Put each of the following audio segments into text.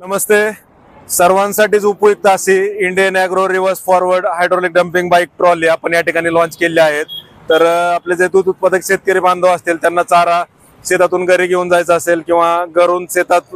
नमस्ते. सर्वांसाठीच उपयुक्त अशी Indian agro reverse forward hydraulic dumping bike trolley आपण या ठिकाणी लॉन्च केली आहेत. तर आपले जे दूध उत्पादक शेतकरी बांधव असतील त्यांना चारा शेतातून घरी घेऊन जायचा असेल किंवा घरून शेतात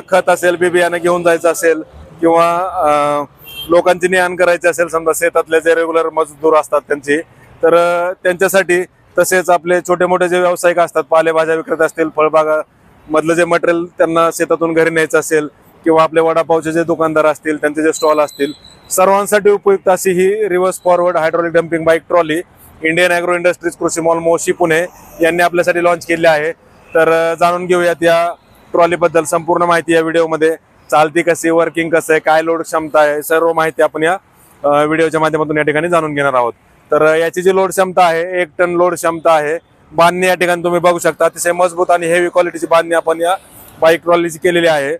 खत असेल बी बियाणं घेऊन जायचं असेल किंवा लोकांची ने आण करायची असेल, समजा शेतातले जे रेग्युलर मजदूर असतात त्यांची, तर त्यांच्यासाठी, तसेच आपले छोटे मोठे जे व्यावसायिक असतात, पालेभाज्या विक्रेते असतील, फळबागा मधलं जे मटेरियल त्यांना शेतातून घरी न्यायचं असेल किंवा आपले वडापावचे जे दुकानदार असतील त्यांचे जे स्टॉल असतील, सर्वांसाठी उपयुक्त अशी ही reverse forward hydraulic dumping bike trolley Indian agro industries कृषी मॉल मोशी पुणे यांनी आपल्यासाठी लॉन्च केली आहे. तर जाणून घेऊयात या ट्रॉलीबद्दल संपूर्ण माहिती या व्हिडिओमध्ये. चालती कशी, वर्किंग कसं आहे, काय लोड क्षमता आहे, सर्व माहिती आपण या व्हिडिओच्या माध्यमातून या ठिकाणी जाणून घेणार आहोत. तर याची जी लोड क्षमता आहे 1 टन लोड क्षमता आहे. बांधणी या ठिकाणी तुम्ही बघू शकता, अतिशय मजबूत आणि हेवी क्वालिटीची बांधणी आपण या बाईक ट्रॉलीची केलेली आहे.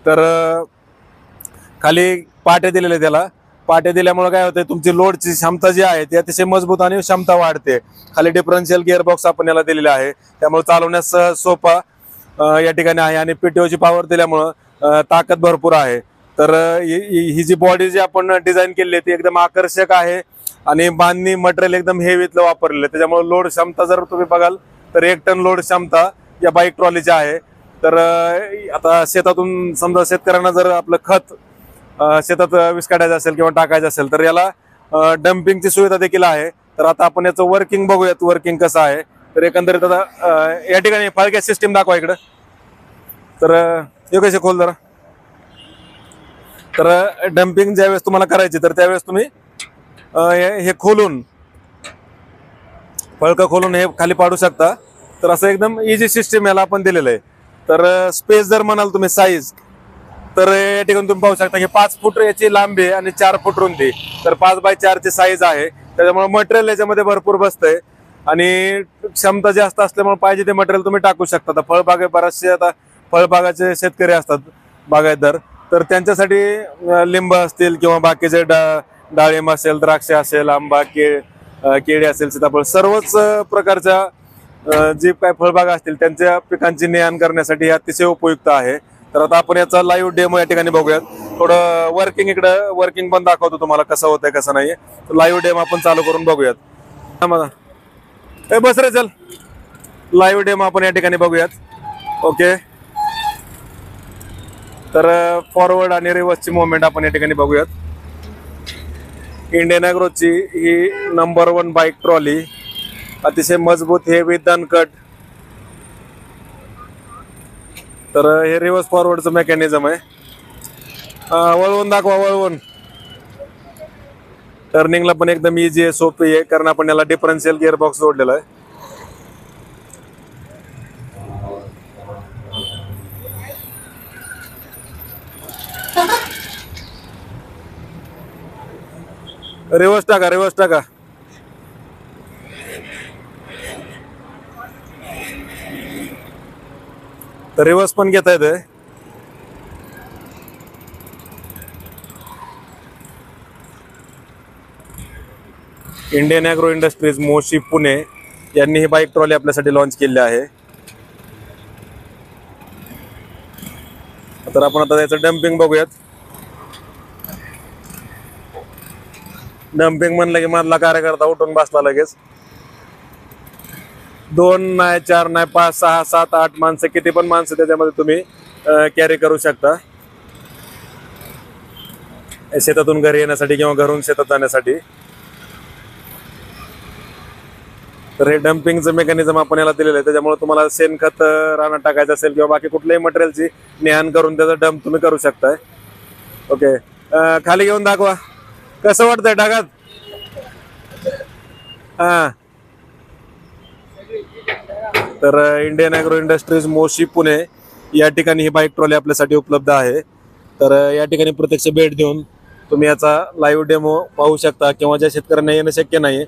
तर खाली पाटे दिलेले, त्याला पाटे दिल्यामुळे काय होते, तुमची लोडची क्षमता जी आहे ती अतिशय मजबूत आणि क्षमता वाढते. खाली डिफरन्शियल गिअरबॉक्स आपण याला दिलेला आहे, त्यामुळे चालवण्यास सोपा या ठिकाणी आहे. आणि पीटीओची पॉवर दिल्यामुळं ताकद भरपूर आहे. तर ही जी बॉडी जी आपण डिझाईन केली आहे ती एकदम आकर्षक आहे आणि बांधणी मटेरियल एकदम हेवीतलं वापरलेलं आहे. त्याच्यामुळे लोड क्षमता जर तुम्ही बघाल तर 1 टन लोड क्षमता या बाईक ट्रॉलीची आहे. तर आता शेतातून समजा शेतकऱ्यांना जर आपलं खत शेतात विस्काटायचं असेल किंवा टाकायचं असेल तर याला डम्पिंगची सुविधा देखील आहे. तर आता आपण याचं वर्किंग बघूयात, वर्किंग कसं आहे. तर एकंदरीत आता या ठिकाणी फाळक्या सिस्टीम दाखवा इकडं. तर हे कसे खोल जरा. तर डम्पिंग ज्यावेळेस तुम्हाला करायची तर त्यावेळेस तुम्ही हे खोलून, फळकं खोलून हे खाली पाडू शकता. तर असं एकदम इझी सिस्टीम याला आपण दिलेलं आहे. तर स्पेस जर म्हणाल तुम्ही साईज, तर या ठिकाणी तुम्ही पाहू शकता की 5 फूट याची लांबी आहे आणि 4 फूट रुंदी. तर 5x4 ची साईज आहे. त्याच्यामुळे मटेरियल याच्यामध्ये भरपूर बसतंय आणि क्षमता जास्त असल्यामुळे पाहिजे ते मटेरियल तुम्ही टाकू शकता. आता फळबागे बरेचसे आता फळबागाचे शेतकरी असतात, बागायतदार, तर त्यांच्यासाठी लिंब असतील किंवा बाकीचे डाळिंब असेल, द्राक्ष असेल, आंबा, केळी असेल, सीताफळ, सर्वच प्रकारच्या जे काय फळबागा असतील त्यांच्या पिकांची ने आण करण्यासाठी अतिशय उपयुक्त आहे. तर आता आपण याचा लाईव्ह डेमो या ठिकाणी बघूयात. थोडं वर्किंग इकडं वर्किंग पण दाखवतो तुम्हाला कसं होतंय कसं नाही. तर लाईव्ह डेमो आपण चालू करून बघूयात. बस रे चल, लाईव्ह डेमो आपण या ठिकाणी बघूयात. ओके, तर फॉरवर्ड आणि रिव्हर्सची मुवमेंट आपण या ठिकाणी बघूयात. इंडियन ॲग्रोची ही नंबर 1 बाईक ट्रॉली, अतिशय मजबूत, हेवी, दणकट. तर हे रिव्हर्स फॉरवर्डचं मेकॅनिझम आहे. वळवून दाखवा, वळवून. टर्निंगला पण एकदम इझी आहे, सोपी आहे, कारण आपण याला डिफरन्शियल गिअरबॉक्स जोडलेला आहे. रिव्हर्स टाका, रिव्हर्स टाका. तर रिव्हर्स पण घेता येते. Indian agro industries Moshi Pune यांनी ही बाईक ट्रॉली आपल्यासाठी लॉन्च केली आहे. तर आपण आता याचं डम्पिंग बघूयात. डम्पिंग म्हणलं की मधला कार्यकर्ता उठून बसला लगेच. 2 नाही, 4 नाही, 5, 6, 7, 8 माणसं, किती पण माणसं त्याच्यामध्ये तुम्ही कॅरी करू शकता शेतातून घरी येण्यासाठी किंवा घरून शेतात जाण्यासाठी. तर हे डम्पिंगचं मेकॅनिझम आपण याला दिलेलं आहे. त्याच्यामुळे तुम्हाला शेणखत रानात टाकायचं असेल किंवा बाकी कुठल्याही मटेरियलची ने आण करून त्याचा डम्प तुम्ही करू शकताय. ओके, खाली घेऊन दाखवा कसं वाटतंय ढगात. हा, तर Indian agro industries Moshi Pune या ठिकाणी ही बाईक ट्रॉली आपल्यासाठी उपलब्ध आहे. तर या ठिकाणी प्रत्यक्ष भेट देऊन तुम्ही याचा लाईव्ह डेमो पाहू शकता किंवा ज्या शेतकऱ्यांना येणं शक्य नाही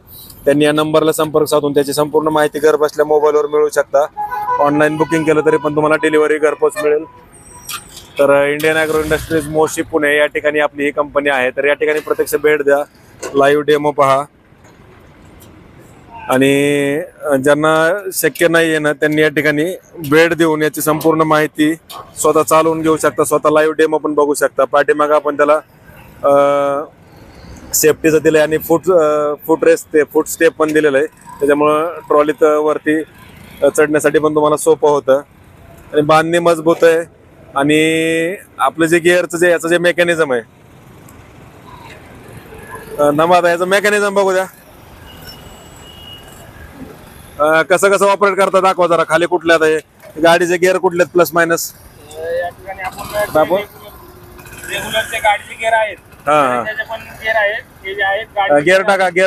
त्यांनी या नंबरला संपर्क साधून त्याची संपूर्ण माहिती घर बसल्या मोबाईलवर मिळू शकता. ऑनलाईन बुकिंग केलं तरी पण तुम्हाला डिलिव्हरी घरपोच मिळेल. तर Indian agro industries Moshi Pune या ठिकाणी आपली ही कंपनी आहे. तर या ठिकाणी प्रत्यक्ष भेट द्या, लाईव्ह डेमो पहा. आणि ज्यांना शक्य नाही आहे ना त्यांनी या ठिकाणी भेट देऊन याची संपूर्ण माहिती स्वतः चालवून घेऊ शकता, स्वतः लाईव्ह डेमो पण बघू शकता. पाठीमागं आपण त्याला सेफ्टीचं दिलंय आणि फूट रेस्ट ते फूट स्टेप पण दिलेलं आहे, त्याच्यामुळं ट्रॉलीत वरती चढण्यासाठी पण तुम्हाला सोपं होतं. आणि बांधणी मजबूत आहे. आणि आपलं जे गिअरचं जे याचं जे मेकॅनिझम आहे आता याचं मेकॅनिझम बघू द्या. कसं कसं ऑपरेट करता दाखवा जरा. खाली कुठले आता हे गाडीचे गिअर कुठले प्लस मायनस? या ठिकाणी आपण रेग्युलरचे गाडीचे गिअर आहेत. त्याचे पण गिअर आहेत. हे जे आहेत गिअर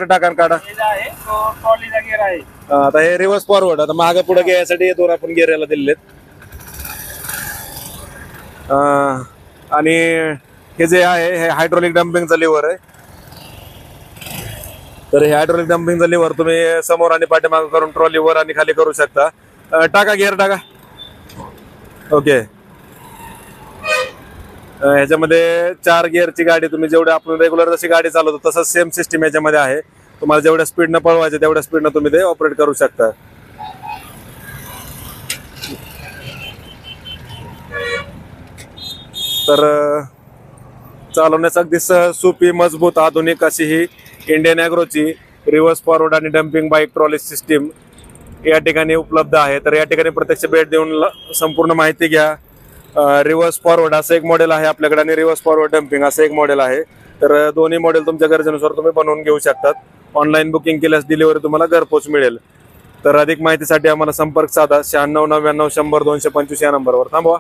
टाका काढा. हे जे आहे तो ट्रॉलीचा गिअर आहे. आता हे रिव्हर्स फॉरवर्ड. आता मागे पुढे घ्यायसाठी हे दोन आपण गिअर याला दिलेत. आणि हे जे आहे हे हायड्रोलिक डम्पिंगचं लिव्हर आहे. तर हे हायड्रोलिक डम्पिंगचं लिव्हर तुम्ही समोर आणि पाठीमागे करून ट्रॉली वर आणि खाली करू शकता. टाका गिअर टाका. ओके. ह्याच्यामध्ये 4 गिअरची गाडी तुम्ही जेवढे आपण रेग्युलर जशी गाडी चालवतो तसंच सेम सिस्टीम याच्यामध्ये आहे. तुम्हाला जेवढ्या स्पीडनं पळवायचे तेवढ्या स्पीडनं तुम्ही ते ऑपरेट करू शकता. तर चालवण्यास अगदी सोपी, मजबूत, आधुनिक अशी ही इंडियन ॲग्रोची रिव्हर्स फॉरवर्ड आणि डम्पिंग बाईक ट्रॉली सिस्टीम या ठिकाणी उपलब्ध आहे. तर या ठिकाणी प्रत्यक्ष भेट देऊन संपूर्ण माहिती घ्या. रिव्हर्स फॉरवर्ड असं एक मॉडेल आहे आपल्याकडे आणि रिव्हर्स फॉरवर्ड डम्पिंग असं एक मॉडेल आहे. तर दोन्ही मॉडेल तुमच्या गरजेनुसार तुम्ही बनवून घेऊ शकतात. ऑनलाईन बुकिंग केल्यास डिलिव्हरी तुम्हाला घरपोच मिळेल. तर अधिक माहितीसाठी आम्हाला संपर्क साधा 96 99 100 225 या नंबरवर. थांबवा.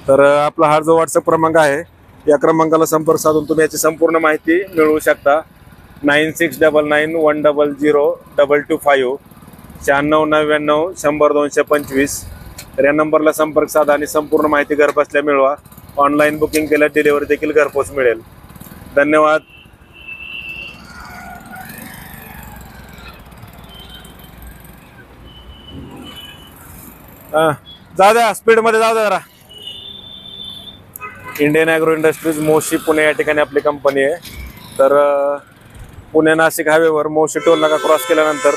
तर आपला हा जो व्हॉट्सअप क्रमांक आहे या क्रमांकाला संपर्क साधून तुम्ही याची संपूर्ण माहिती मिळवू शकता. 9699 100 225 96 99 100 225. तर या नंबरला संपर्क साधा आणि संपूर्ण माहिती घरबसल्या मिळवा. ऑनलाईन बुकिंग केल्यास डिलिव्हरी देखील घरपोच मिळेल. धन्यवाद. जाऊ द्या, स्पीडमध्ये जाऊ द्या जरा. Indian agro industries Moshi Pune या ठिकाणी आपली कंपनी आहे. तर पुणे नाशिक हायवेवर मोशी टोल नाका क्रॉस केल्यानंतर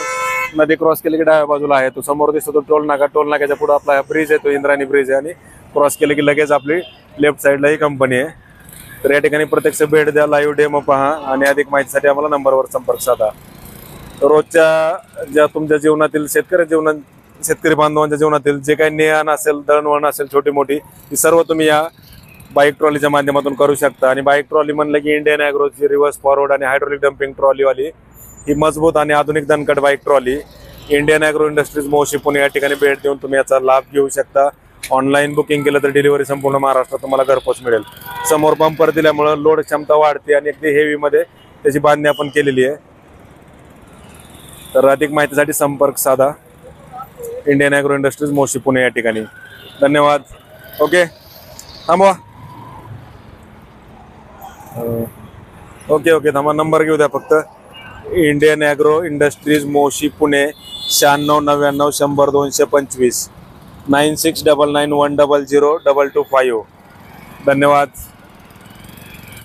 नदी क्रॉस केली की डाव्या बाजूला आहे तो समोर दिसतो तो टोल नाका. टोल नाक्याच्या पुढे आपला ब्रिज आहे, तो इंद्रायणी ब्रिज आहे. आणि क्रॉस केले की लगेच आपली लेफ्ट साईडला ही कंपनी आहे. तर या ठिकाणी प्रत्यक्ष भेट द्या, लाईव्ह डेमो पहा आणि अधिक माहितीसाठी आम्हाला नंबरवर संपर्क साधा. रोजच्या ज्या तुमच्या जीवनातील शेतकरी बांधवांच्या जीवनातील जे काही नेआण असेल, दळणवळण असेल, छोटी मोठी, ती सर्व तुम्ही या बाईक ट्रॉलीच्या माध्यमातून करू शकता. आणि बाईक ट्रॉली म्हणलं की इंडियन ॲग्रोची रिव्हर्स फॉरवर्ड आणि हायड्रोलिक डम्पिंग ट्रॉलीवाली ही मजबूत आणि आधुनिक दणकट bike trolley Indian agro industries Moshi Pune या ठिकाणी भेट देऊन तुम्ही याचा लाभ घेऊ शकता. ऑनलाईन बुकिंग केलं तर डिलिव्हरी संपूर्ण महाराष्ट्रात तुम्हाला घरपोच मिळेल. समोर बंपर दिल्यामुळे लोड क्षमता वाढते आणि अगदी हेवीमध्ये त्याची बांधणी आपण केलेली आहे. तर अधिक माहितीसाठी संपर्क साधा. Indian agro industries Moshi Pune या ठिकाणी. धन्यवाद. ओके, थांबवा. ओके थांबा. नंबर घेऊ द्या फक्त. Indian agro industries Moshi Pune 96 99 100 225 9699 100 225. धन्यवाद.